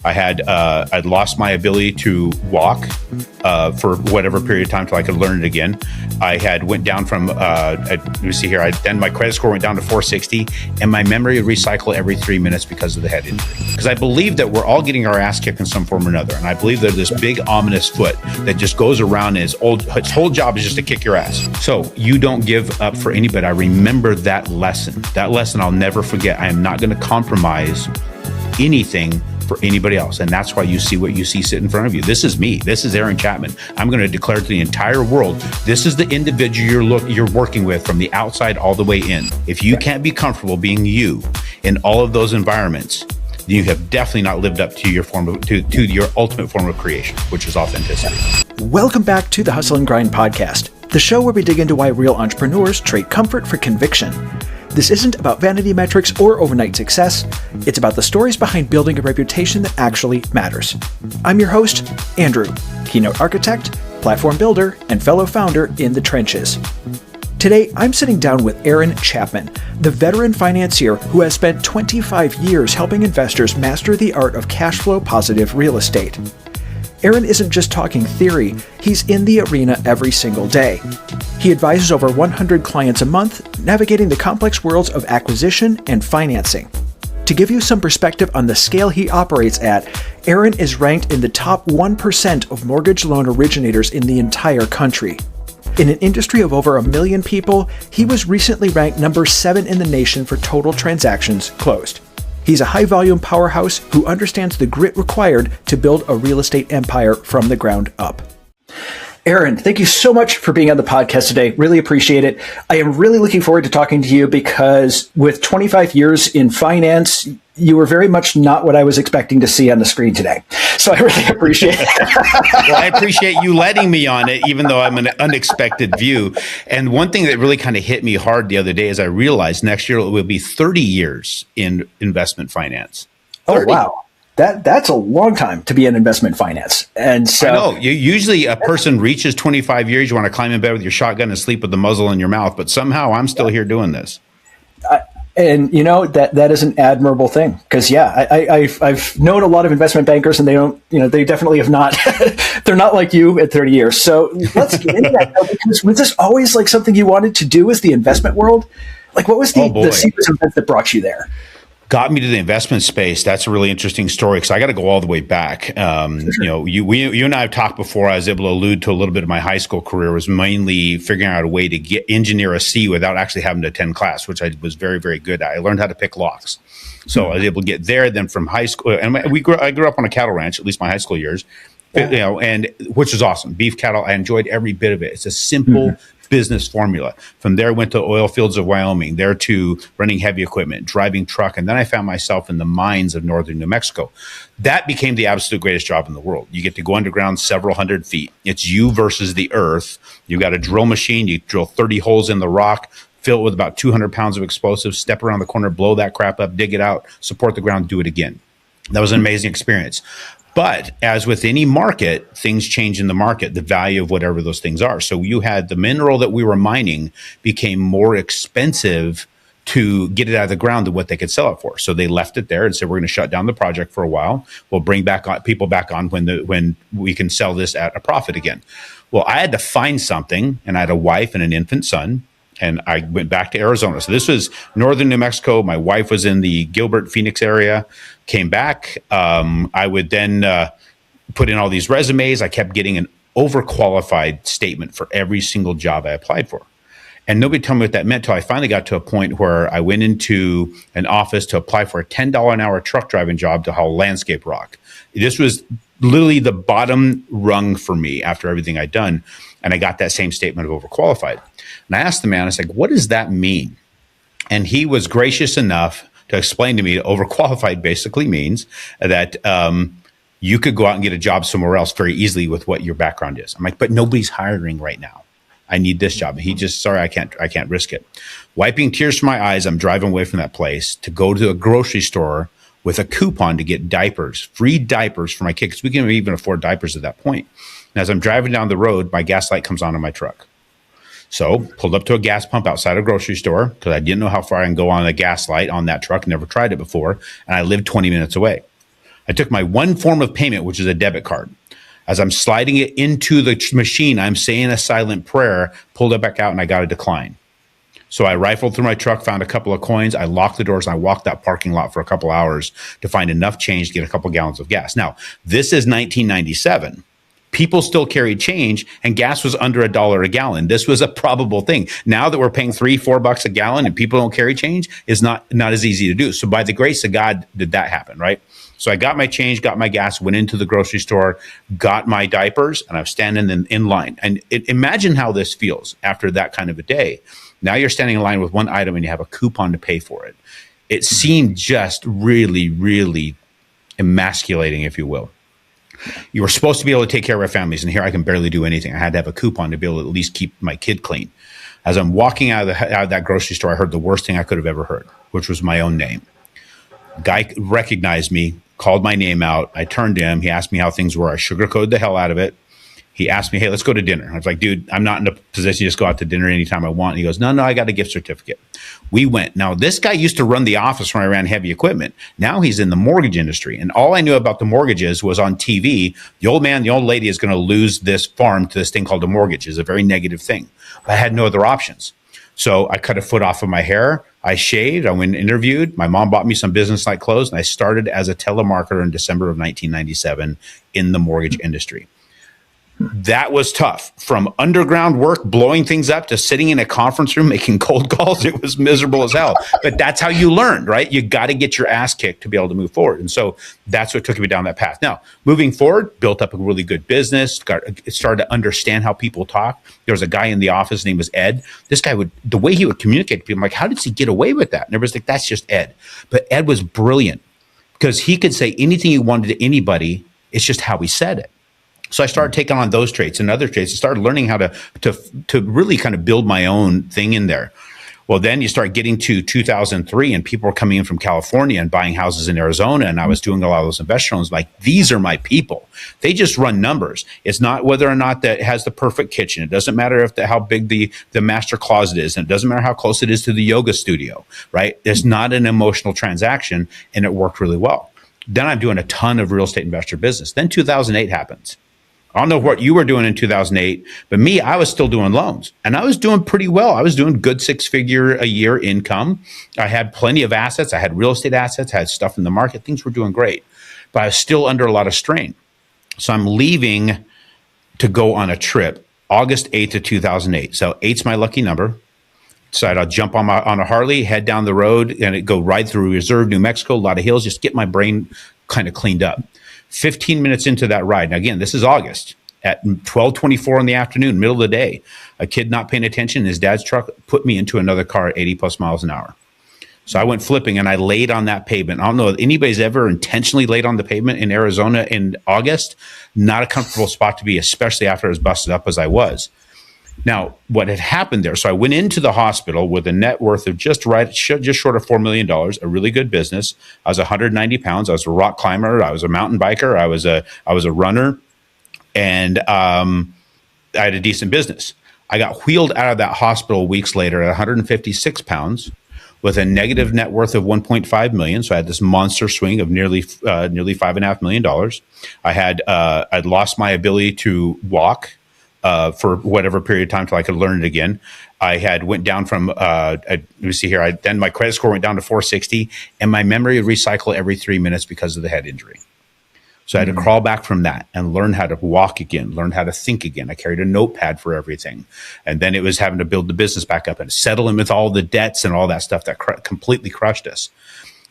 I'd lost my ability to walk for whatever period of time till I could learn it again. I had went down from, let me see here, then my credit score went down to 460, and my memory would recycle every 3 minutes because of the head injury. Because I believe that we're all getting our ass kicked in some form or another. And I believe there's this big ominous foot that just goes around and its whole job is just to kick your ass. So you don't give up for anybody. I remember that lesson. That lesson I'll never forget. I am not going to compromise anything for anybody else. And that's why you see what you see sit in front of you. This is me. This is Aaron Chapman. I'm going to declare to the entire world, this is the individual you're working with from the outside all the way in. If you can't be comfortable being you in all of those environments, you have definitely not lived up to your to your ultimate form of creation, which is authenticity. Welcome back to the Hustle and Grind podcast, the show where we dig into why real entrepreneurs trade comfort for conviction. This isn't about vanity metrics or overnight success. It's about the stories behind building a reputation that actually matters. I'm your host, Andrew, keynote architect, platform builder, and fellow founder in the trenches. Today, I'm sitting down with Aaron Chapman, the veteran financier who has spent 25 years helping investors master the art of cash flow positive real estate. Aaron isn't just talking theory, he's in the arena every single day. He advises over 100 clients a month, navigating the complex worlds of acquisition and financing. To give you some perspective on the scale he operates at, Aaron is ranked in the top 1% of mortgage loan originators in the entire country. In an industry of over 1 million people, he was recently ranked number 7 in the nation for total transactions closed. He's a high-volume powerhouse who understands the grit required to build a real estate empire from the ground up. Aaron, thank you so much for being on the podcast today. Really appreciate it. I am really looking forward to talking to you because with 25 years in finance, you were very much not what I was expecting to see on the screen today. So I really appreciate it. Well, I appreciate you letting me on it, even though I'm an unexpected view. And one thing that really kind of hit me hard the other day is I realized next year it will be 30 years in investment finance. 30. Oh, wow. That's a long time to be in investment finance. And so I know usually a person reaches 25 years, you want to climb in bed with your shotgun and sleep with the muzzle in your mouth, but somehow I'm still here doing this. And you know, that is an admirable thing because I've known a lot of investment bankers and they definitely have not, they're not like you at 30 years. So let's get into that though, because was this always like something you wanted to do as the investment world? Like what was the secret event that brought you there? Got me to the investment space. That's a really interesting story because I got to go all the way back. Sure. You know, you and I have talked before. I was able to allude to a little bit of my high school career was mainly figuring out a way to engineer a C without actually having to attend class, which I was very, very good at. I learned how to pick locks. So I was able to get there. Then from high school, and I grew up on a cattle ranch, at least my high school years, you know, and which is awesome. Beef cattle. I enjoyed every bit of it. It's a simple business formula. From there, went to oil fields of Wyoming, there to running heavy equipment, driving truck. And then I found myself in the mines of northern New Mexico. That became the absolute greatest job in the world. You get to go underground several hundred feet. It's you versus the earth. You've got a drill machine. You drill 30 holes in the rock, fill it with about 200 pounds of explosives, step around the corner, blow that crap up, dig it out, support the ground, do it again. That was an amazing experience. But as with any market, things change in the market, the value of whatever those things are. So you had the mineral that we were mining became more expensive to get it out of the ground than what they could sell it for. So they left it there and said, we're going to shut down the project for a while. We'll bring people back on when we can sell this at a profit again. Well, I had to find something, and I had a wife and an infant son. And I went back to Arizona. So this was northern New Mexico. My wife was in the Gilbert, Phoenix area, came back. I would then put in all these resumes. I kept getting an overqualified statement for every single job I applied for. And nobody told me what that meant until I finally got to a point where I went into an office to apply for a $10 an hour truck driving job to haul landscape rock. This was literally the bottom rung for me after everything I'd done. And I got that same statement of overqualified. And I asked the man, I was like, what does that mean? And he was gracious enough to explain to me that overqualified basically means that you could go out and get a job somewhere else very easily with what your background is. I'm like, but nobody's hiring right now. I need this job. And he just, sorry, I can't risk it. Wiping tears from my eyes, I'm driving away from that place to go to a grocery store with a coupon to get diapers, free diapers for my kid, because we couldn't even afford diapers at that point. And as I'm driving down the road, my gas light comes on in my truck. So pulled up to a gas pump outside a grocery store because I didn't know how far I can go on a gas light on that truck. Never tried it before. And I lived 20 minutes away. I took my one form of payment, which is a debit card. As I'm sliding it into the machine, I'm saying a silent prayer, pulled it back out, and I got a decline. So I rifled through my truck, found a couple of coins. I locked the doors, and I walked that parking lot for a couple hours to find enough change to get a couple gallons of gas. Now, this is 1997. People still carried change, and gas was under $1 a gallon. This was a probable thing. Now that we're paying $3-4 a gallon and people don't carry change, is not as easy to do. So by the grace of God, did that happen, right? So I got my change, got my gas, went into the grocery store, got my diapers, and I was standing in line. And imagine how this feels after that kind of a day. Now you're standing in line with one item and you have a coupon to pay for it. It seemed just really, really emasculating, if you will. You were supposed to be able to take care of our families, and here I can barely do anything. I had to have a coupon to be able to at least keep my kid clean. As I'm walking out of that grocery store, I heard the worst thing I could have ever heard, which was my own name. A guy recognized me, called my name out. I turned to him. He asked me how things were. I sugarcoated the hell out of it. He asked me, hey, let's go to dinner. I was like, dude, I'm not in a position to just go out to dinner anytime I want. And he goes, no, I got a gift certificate. We went. Now, this guy used to run the office when I ran heavy equipment. Now he's in the mortgage industry. And all I knew about the mortgages was on TV. The old man, the old lady is going to lose this farm to this thing called a mortgage. It's a very negative thing. But I had no other options. So I cut a foot off of my hair. I shaved. I went and interviewed. My mom bought me some business-like clothes. And I started as a telemarketer in December of 1997 in the mortgage industry. That was tough. From underground work, blowing things up, to sitting in a conference room making cold calls. It was miserable as hell. But that's how you learned, right? You got to get your ass kicked to be able to move forward. And so that's what took me down that path. Now, moving forward, built up a really good business, started to understand how people talk. There was a guy in the office, his name was Ed. This guy the way he would communicate to people, I'm like, how does he get away with that? And everybody's like, that's just Ed. But Ed was brilliant because he could say anything he wanted to anybody. It's just how he said it. So I started taking on those traits and other traits and started learning how to really kind of build my own thing in there. Well, then you start getting to 2003 and people were coming in from California and buying houses in Arizona. And I was doing a lot of those investor loans. Like, these are my people. They just run numbers. It's not whether or not that has the perfect kitchen. It doesn't matter how big the master closet is. And it doesn't matter how close it is to the yoga studio, right? It's not an emotional transaction, and it worked really well. Then I'm doing a ton of real estate investor business. Then 2008 happens. I don't know what you were doing in 2008, but me, I was still doing loans, and I was doing pretty well. I was doing good 6-figure a year income. I had plenty of assets. I had real estate assets, I had stuff in the market. Things were doing great, but I was still under a lot of strain. So I'm leaving to go on a trip, August 8th of 2008. So 8's my lucky number. Decided I'll jump on a Harley, head down the road, and go right through Reserve, New Mexico, a lot of hills, just get my brain kind of cleaned up. 15 minutes into that ride. Now, again, this is August at 12:24 in the afternoon, middle of the day. A kid not paying attention, his dad's truck put me into another car at 80 plus miles an hour. So I went flipping and I laid on that pavement. I don't know if anybody's ever intentionally laid on the pavement in Arizona in August. Not a comfortable spot to be, especially after I was busted up as I was. Now, what had happened there? So I went into the hospital with a net worth of just short of $4 million, a really good business. I was 190 pounds. I was a rock climber. I was a mountain biker. I was a runner, and I had a decent business. I got wheeled out of that hospital weeks later at 156 pounds with a negative net worth of 1.5 million. So I had this monster swing of nearly $5.5 million. I'd lost my ability to walk for whatever period of time till I could learn it again. I had went down from, let me see here. Then my credit score went down to 460, and my memory would recycle every 3 minutes because of the head injury. So I had to crawl back from that and learn how to walk again, learn how to think again. I carried a notepad for everything. And then it was having to build the business back up and settling with all the debts and all that stuff that completely crushed us.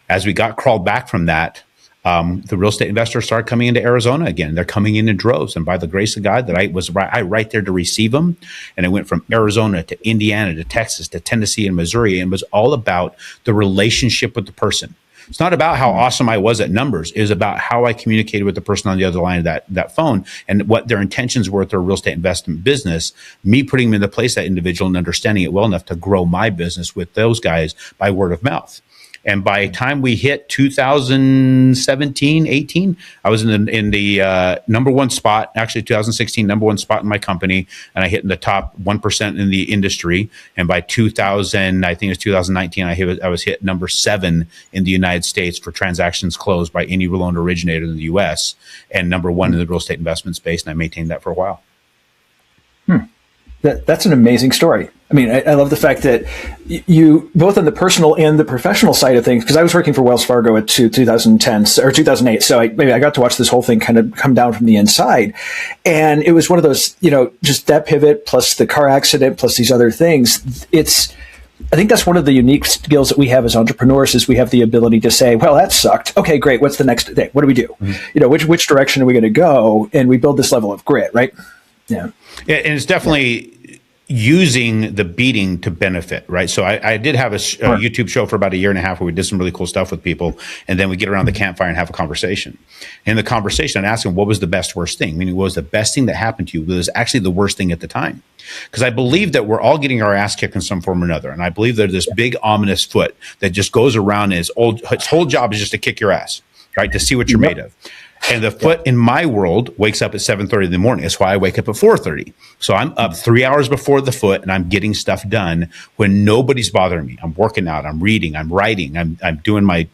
As we crawled back from that, the real estate investors started coming into Arizona again. They're coming in droves. And by the grace of God, that I was right there to receive them. And it went from Arizona to Indiana to Texas to Tennessee and Missouri. And it was all about the relationship with the person. It's not about how awesome I was at numbers. It was about how I communicated with the person on the other line of that phone and what their intentions were with their real estate investment business, me putting them in the place, that individual, and understanding it well enough to grow my business with those guys by word of mouth. And by the time we hit 2017, 18, I was in the number one spot, actually 2016, number one spot in my company. And I hit in the top 1% in the industry. And by 2000, I think it was 2019, I was hit number 7 in the United States for transactions closed by any loan originator in the US, and number 1 in the real estate investment space. And I maintained that for a while. That's an amazing story. I mean, I love the fact that you, both on the personal and the professional side of things, because I was working for Wells Fargo at 2010 or 2008. So I got to watch this whole thing kind of come down from the inside. And it was one of those, just that pivot plus the car accident plus these other things. I think that's one of the unique skills that we have as entrepreneurs is we have the ability to say, well, that sucked. Okay, great. What's the next thing? What do we do? Mm-hmm. Which direction are we going to go? And we build this level of grit, right? Yeah. And it's definitely using the beating to benefit, right? So I did have a YouTube show for about a year and a half where we did some really cool stuff with people. And then we get around the campfire and have a conversation. In the conversation, I'd ask them, what was the best, worst thing? Meaning, what was the best thing that happened to you? What was actually the worst thing at the time? Because I believe that we're all getting our ass kicked in some form or another. And I believe there's this big ominous foot that just goes around and its whole job is just to kick your ass, right? To see what you're made of. And the foot in my world wakes up at 7:30 in the morning. That's why I wake up at 4:30. So I'm up 3 hours before the foot, and I'm getting stuff done when nobody's bothering me. I'm working out, I'm reading, I'm writing, I'm doing my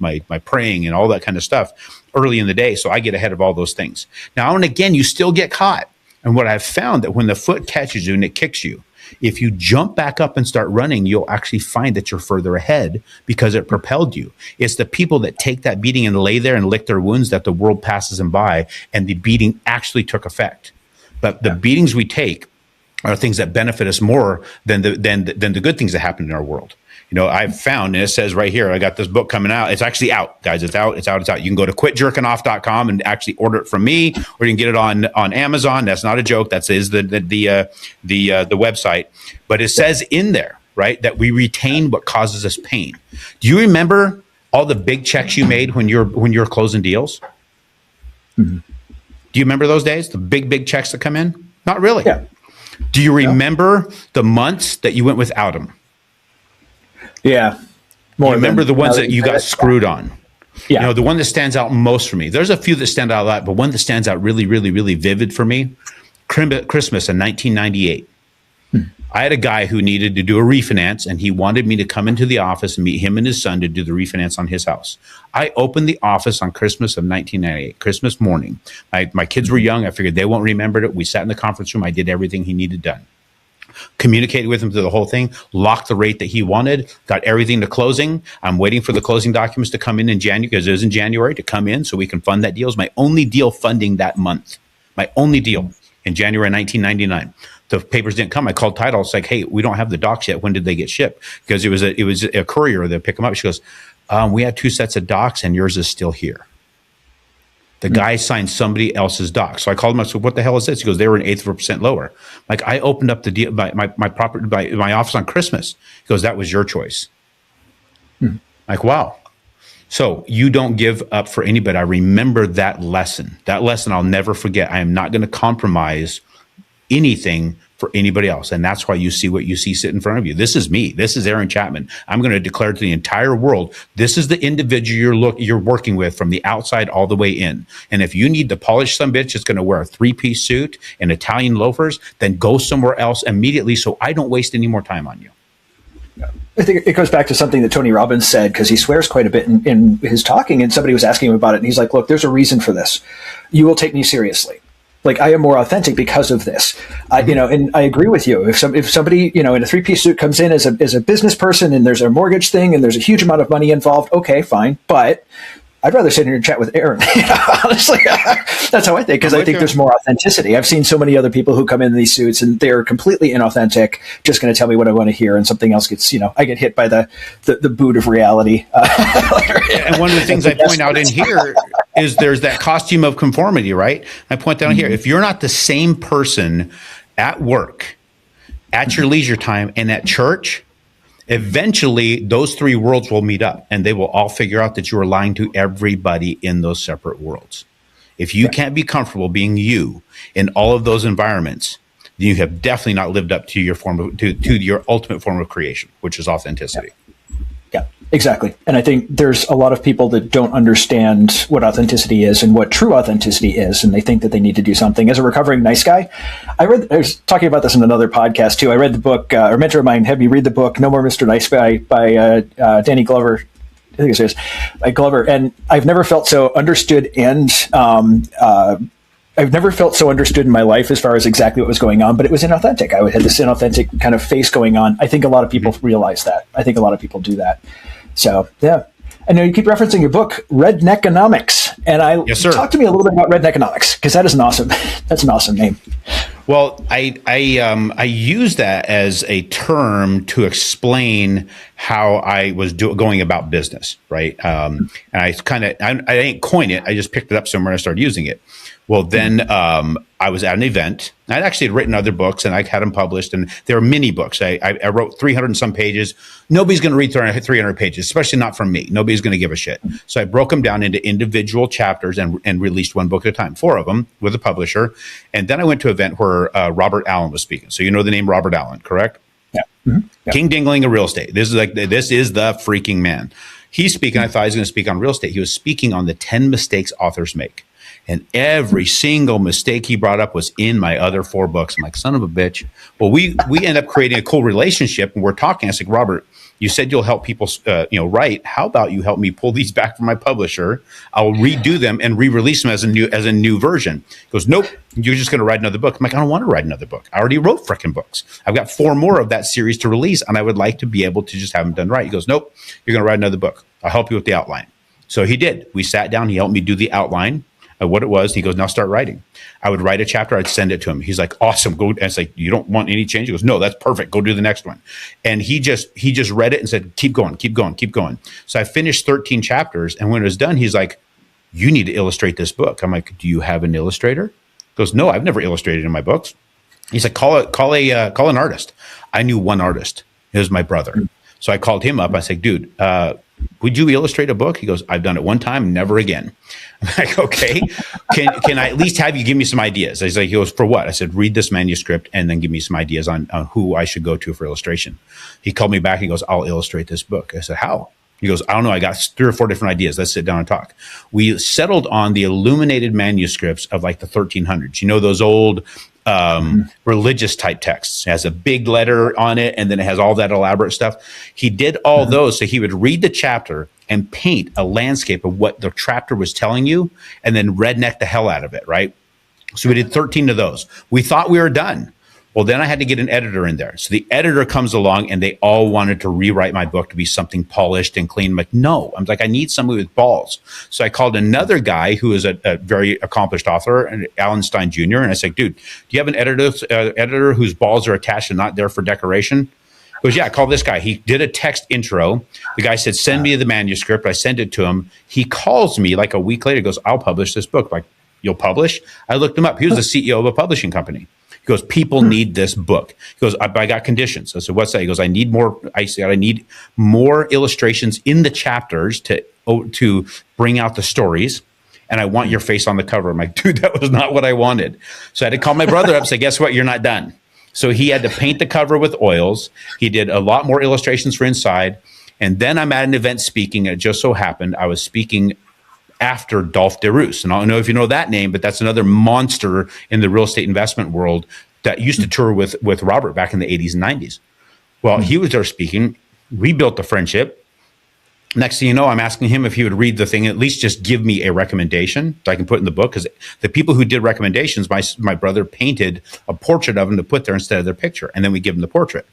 praying and all that kind of stuff early in the day. So I get ahead of all those things. Now and again, you still get caught. And what I've found that when the foot catches you and it kicks you, if you jump back up and start running, you'll actually find that you're further ahead because it propelled you. It's the people that take that beating and lay there and lick their wounds that the world passes them by, and the beating actually took effect. But the beatings we take are things that benefit us more than the good things that happen in our world. I've found, and it says right here, I got this book coming out. It's actually out, guys. It's out. You can go to quitjerkingoff.com and actually order it from me, or you can get it on Amazon. That's not a joke. That is the website. But it says in there, right, that we retain what causes us pain. Do you remember all the big checks you made when you're closing deals? Mm-hmm. Do you remember those days? The big checks that come in? Not really. Yeah. Do you remember the months that you went without them? Yeah. You remember the ones that you got screwed on? Yeah. The one that stands out most for me. There's a few that stand out a lot, but one that stands out really, really, really vivid for me, Christmas in 1998. I had a guy who needed to do a refinance, and he wanted me to come into the office and meet him and his son to do the refinance on his house. I opened the office on Christmas of 1998, Christmas morning. My kids were young. I figured they won't remember it. We sat in the conference room. I did everything he needed done. Communicated with him through the whole thing, locked the rate that he wanted, got everything to closing. I'm waiting for the closing documents to come in January, because it was in January, to come in so we can fund that deal. It was my only deal funding that month. My only deal in January 1999. The papers didn't come. I called title. It's like, hey, we don't have the docs yet. When did they get shipped? Because it was a courier that picked them up. She goes, we have 2 sets of docs and yours is still here. The guy signed somebody else's docs. So I called him. I said, what the hell is this? He goes, they were 1/8 of a percent lower. Like, I opened up the deal, my office on Christmas. He goes, that was your choice. Like, wow. So you don't give up for anybody. I remember that lesson. That lesson I'll never forget. I am not going to compromise anything for anybody else. And that's why you see what you see sit in front of you. This is me. This is Aaron Chapman. I'm going to declare to the entire world, this is the individual you're working with from the outside all the way in. And if you need to polish some bitch that's going to wear a 3-piece suit and Italian loafers, then go somewhere else immediately so I don't waste any more time on you. I think it goes back to something that Tony Robbins said, because he swears quite a bit in his talking, and somebody was asking him about it. And he's like, look, there's a reason for this. You will take me seriously. Like, I am more authentic because of this, and I agree with you. If somebody, in a 3-piece suit comes in as a business person and there's a mortgage thing and there's a huge amount of money involved, okay, fine. But I'd rather sit here and chat with Aaron. Honestly, that's how I think, because I think there's more authenticity. I've seen so many other people who come in these suits and they're completely inauthentic, just going to tell me what I want to hear, and something else gets, I get hit by the boot of reality. And one of the things I point out in here is there's that costume of conformity, right? I point out here, if you're not the same person at work, at your leisure time, and at church, eventually those 3 worlds will meet up, and they will all figure out that you are lying to everybody in those separate worlds. If you can't be comfortable being you in all of those environments, then you have definitely not lived up to your to your ultimate form of creation, which is authenticity. Yeah. Exactly. And I think there's a lot of people that don't understand what authenticity is and what true authenticity is. And they think that they need to do something. As a recovering nice guy, I was talking about this in another podcast too. I read the book, a mentor of mine had me read the book, No More Mr. Nice Guy by Danny Glover. I think it is by Glover. And I've never felt so understood I've never felt so understood in my life as far as exactly what was going on, but it was inauthentic. I had this inauthentic kind of face going on. I think a lot of people realize that. I think a lot of people do that. So, yeah. I know you keep referencing your book, Redneckonomics. And Yes, sir. Talk to me a little bit about Redneckonomics, because that is that's an awesome name. Well, I use that as a term to explain how I was going about business, right? And I didn't coin it. I just picked it up somewhere and I started using it. Well, then I was at an event. I'd actually written other books and I had them published, and they were mini books. I wrote 300 and some pages. Nobody's going to read 300 pages, especially not from me. Nobody's going to give a shit. So I broke them down into individual chapters and released one book at a time, 4 of them with a publisher. And then I went to an event where Robert Allen was speaking. So you know the name Robert Allen, correct? Yeah. Mm-hmm. Yeah. King Dingling of real estate. This is the freaking man. He's speaking. I thought he was going to speak on real estate. He was speaking on the 10 mistakes authors make. And every single mistake he brought up was in my other 4 books. I'm like, son of a bitch. Well, we end up creating a cool relationship, and we're talking. I said, Robert, you said you'll help people, write. How about you help me pull these back from my publisher? I'll redo them and re-release them as a new version. He goes, nope, you're just going to write another book. I'm like, I don't want to write another book. I already wrote freaking books. I've got 4 more of that series to release, and I would like to be able to just have them done right. He goes, nope, you're going to write another book. I'll help you with the outline. So he did. We sat down. He helped me do the outline. What it was. He goes, now start writing. I would write a chapter. I'd send it to him. He's like, awesome. Go. And it's like, you don't want any change? He goes, no, that's perfect. Go do the next one. And he just read it and said, keep going, keep going, keep going. So I finished 13 chapters. And when it was done, he's like, you need to illustrate this book. I'm like, do you have an illustrator? He goes, no, I've never illustrated in my books. He's like, call an artist. I knew one artist. It was my brother. So I called him up. I said, dude, would you illustrate a book? He goes, I've done it one time, never again. I'm like, okay, can I at least have you give me some ideas? He goes, for what? I said, read this manuscript and then give me some ideas on who I should go to for illustration. He called me back. He goes, I'll illustrate this book. I said, how? He goes, I don't know. I got 3 or 4 different ideas. Let's sit down and talk. We settled on the illuminated manuscripts of like the 1300s. You know, those old religious type texts. It has a big letter on it, and then it has all that elaborate stuff. He did all those. So he would read the chapter and paint a landscape of what the chapter was telling you, and then redneck the hell out of it, right? So we did 13 of those. We thought we were done. Well, then I had to get an editor in there. So the editor comes along and they all wanted to rewrite my book to be something polished and clean. I'm like, no. I'm like, I need somebody with balls. So I called another guy who is a very accomplished author, Alan Stein Jr. And I said, dude, do you have an editor whose balls are attached and not there for decoration? He goes, yeah, call this guy. He did a text intro. The guy said, send me the manuscript. I sent it to him. He calls me like a week later, goes, I'll publish this book. Like, you'll publish? I looked him up. He was the CEO of a publishing company. He goes, people need this book. He goes, I got conditions. I said, what's that? He goes, I need more. I said, I need more illustrations in the chapters to bring out the stories. And I want your face on the cover. I'm like, dude, that was not what I wanted. So I had to call my brother up and say, guess what? You're not done. So he had to paint the cover with oils. He did a lot more illustrations for inside. And then I'm at an event speaking. It just so happened I was speaking after Dolph DeRoos. And I don't know if you know that name, but that's another monster in the real estate investment world that used to tour with Robert back in the 80s and 90s. Well, he was there speaking. We built a friendship. Next thing you know, I'm asking him if he would read the thing, at least just give me a recommendation that I can put in the book. Because the people who did recommendations, my brother painted a portrait of them to put there instead of their picture. And then we give him the portrait.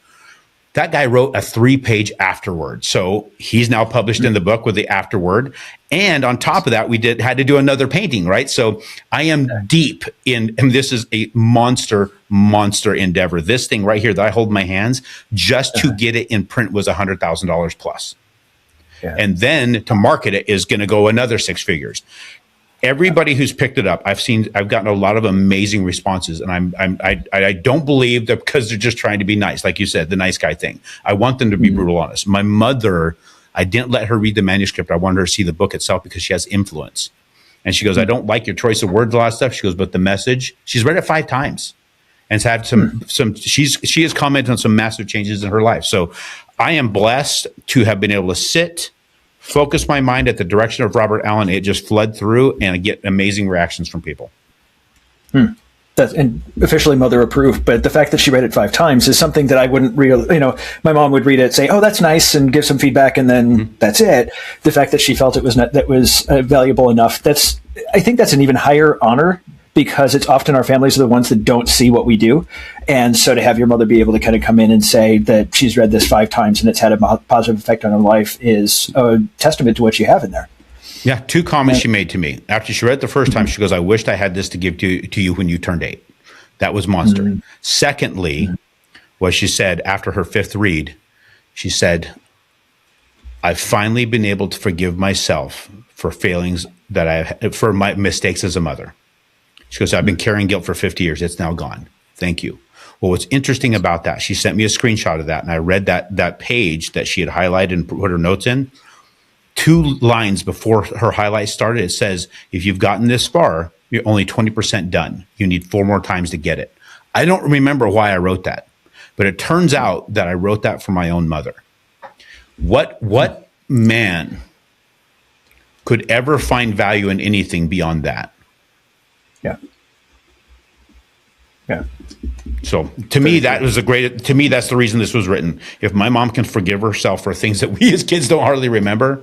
That guy wrote a 3-page afterword. So he's now published in the book with the afterword. And on top of that, we had to do another painting, right? So I am deep in, and this is a monster endeavor. This thing right here that I hold in my hands, just to get it in print was $100,000 plus. Yeah. And then to market it is going to go another 6 figures. Everybody who's picked it up, I've gotten a lot of amazing responses, and I don't believe that because they're just trying to be nice, like you said, the nice guy thing. I want them to be brutal honest. My mother, I didn't let her read the manuscript. I wanted her to see the book itself because she has influence. And she goes, I don't like your choice of words, a lot of stuff. She goes, but the message, she's read it 5 times and has had she has commented on some massive changes in her life. So I am blessed to have been able to sit, focus my mind at the direction of Robert Allen. It just flowed through, and I get amazing reactions from people. That's and officially mother approved, but the fact that she read it 5 times is something that I wouldn't really, my mom would read it, say, "Oh, that's nice," and give some feedback, and then that's it. The fact that she felt it was valuable enough, I think that's an even higher honor, because it's often our families are the ones that don't see what we do. And so to have your mother be able to kind of come in and say that she's read this 5 times and it's had a positive effect on her life is a testament to what you have in there. Yeah, 2 comments she made to me. After she read it the first time, she goes, "I wished I had this to give to you when you turned 8. That was monster." Secondly, what she said after her 5th read, she said, "I've finally been able to forgive myself for failings for my mistakes as a mother." She goes, "I've been carrying guilt for 50 years. It's now gone. Thank you." Well, what's interesting about that, she sent me a screenshot of that, and I read that page that she had highlighted and put her notes in. 2 lines before her highlight started, it says, "If you've gotten this far, you're only 20% done. You need 4 more times to get it." I don't remember why I wrote that, but it turns out that I wrote that for my own mother. What man could ever find value in anything beyond that? Yeah. Yeah. So to me, that's the reason this was written. If my mom can forgive herself for things that we as kids don't hardly remember,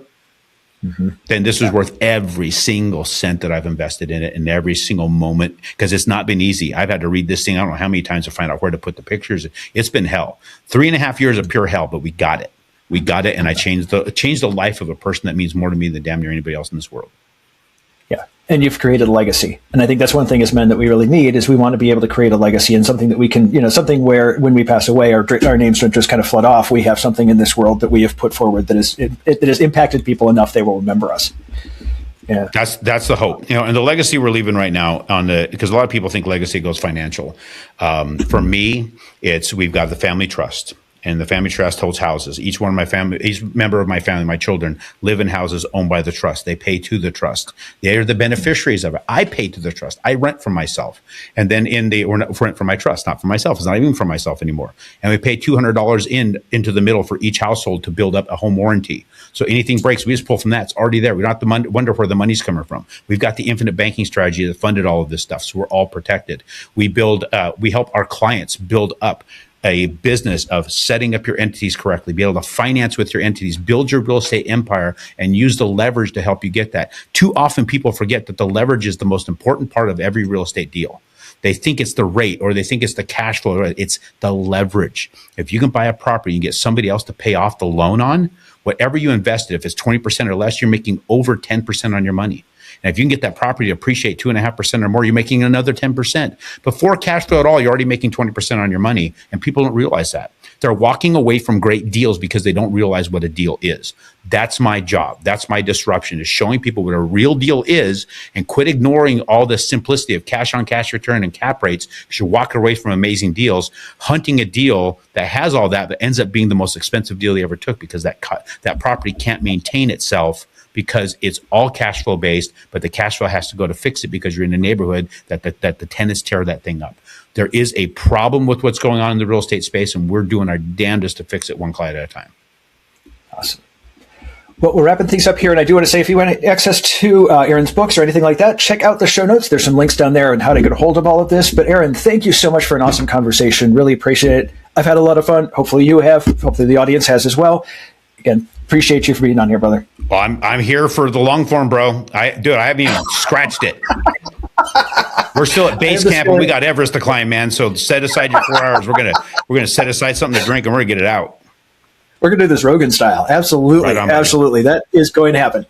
then this is worth every single cent that I've invested in it and every single moment, because it's not been easy. I've had to read this thing, I don't know how many times, to find out where to put the pictures. It's been hell. 3.5 years of pure hell, but we got it. We got it, and I changed the life of a person that means more to me than damn near anybody else in this world. Yeah. And you've created a legacy. And I think that's one thing as men that we really need is we want to be able to create a legacy, and something that we can, something where when we pass away, our names don't just kind of flood off. We have something in this world that we have put forward that has impacted people enough they will remember us. Yeah. That's the hope, and the legacy we're leaving right now because a lot of people think legacy goes financial. For me, we've got the family trust. And the family trust holds houses. Each member of my family, my children, live in houses owned by the trust. They pay to the trust. They are the beneficiaries of it. I pay to the trust. I rent for myself. And then rent for my trust, not for myself. It's not even for myself anymore. And we pay $200 into the middle for each household to build up a home warranty. So anything breaks, we just pull from that. It's already there. We don't have to wonder where the money's coming from. We've got the infinite banking strategy that funded all of this stuff. So we're all protected. We help our clients build up a business of setting up your entities correctly, be able to finance with your entities, build your real estate empire, and use the leverage to help you get that. Too often people forget that the leverage is the most important part of every real estate deal. They think it's the rate, or they think it's the cash flow. It's the leverage. If you can buy a property and get somebody else to pay off the loan on, whatever you invested, if it's 20% or less, you're making over 10% on your money. And if you can get that property to appreciate 2.5% or more, you're making another 10%. Before cash flow at all, you're already making 20% on your money, and people don't realize that. They're walking away from great deals because they don't realize what a deal is. That's my job. That's my disruption, is showing people what a real deal is, and quit ignoring all the simplicity of cash on cash return and cap rates, because you're walking away from amazing deals, hunting a deal that has all that, but ends up being the most expensive deal you ever took, because that property can't maintain itself, because it's all cash flow based, but the cash flow has to go to fix it because you're in a neighborhood that the tenants tear that thing up. There is a problem with what's going on in the real estate space, and we're doing our damnedest to fix it one client at a time. Awesome. Well, we're wrapping things up here, and I do want to say, if you want access to Aaron's books or anything like that, check out the show notes. There's some links down there on how to get a hold of all of this. But Aaron, thank you so much for an awesome conversation. Really appreciate it. I've had a lot of fun. Hopefully you have. Hopefully the audience has as well. Again, appreciate you for being on here, brother. Well, I'm here for the long form, bro. I haven't even scratched it. We're still at base camp, and we got Everest to climb, man. So set aside your 4 hours. We're gonna set aside something to drink, and we're gonna get it out. We're gonna do this Rogan style. Absolutely, right on, absolutely. That is going to happen.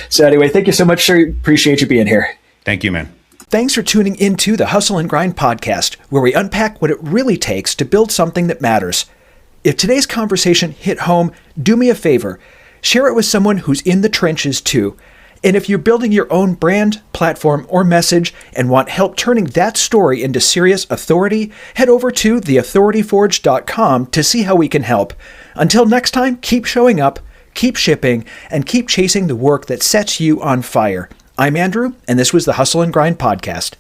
So anyway, thank you so much, sir. Appreciate you being here. Thank you, man. Thanks for tuning into the Hustle and Grind podcast, where we unpack what it really takes to build something that matters. If today's conversation hit home, do me a favor. Share it with someone who's in the trenches too. And if you're building your own brand, platform, or message and want help turning that story into serious authority, head over to theauthorityforge.com to see how we can help. Until next time, keep showing up, keep shipping, and keep chasing the work that sets you on fire. I'm Andrew, and this was the Hustle and Grind podcast.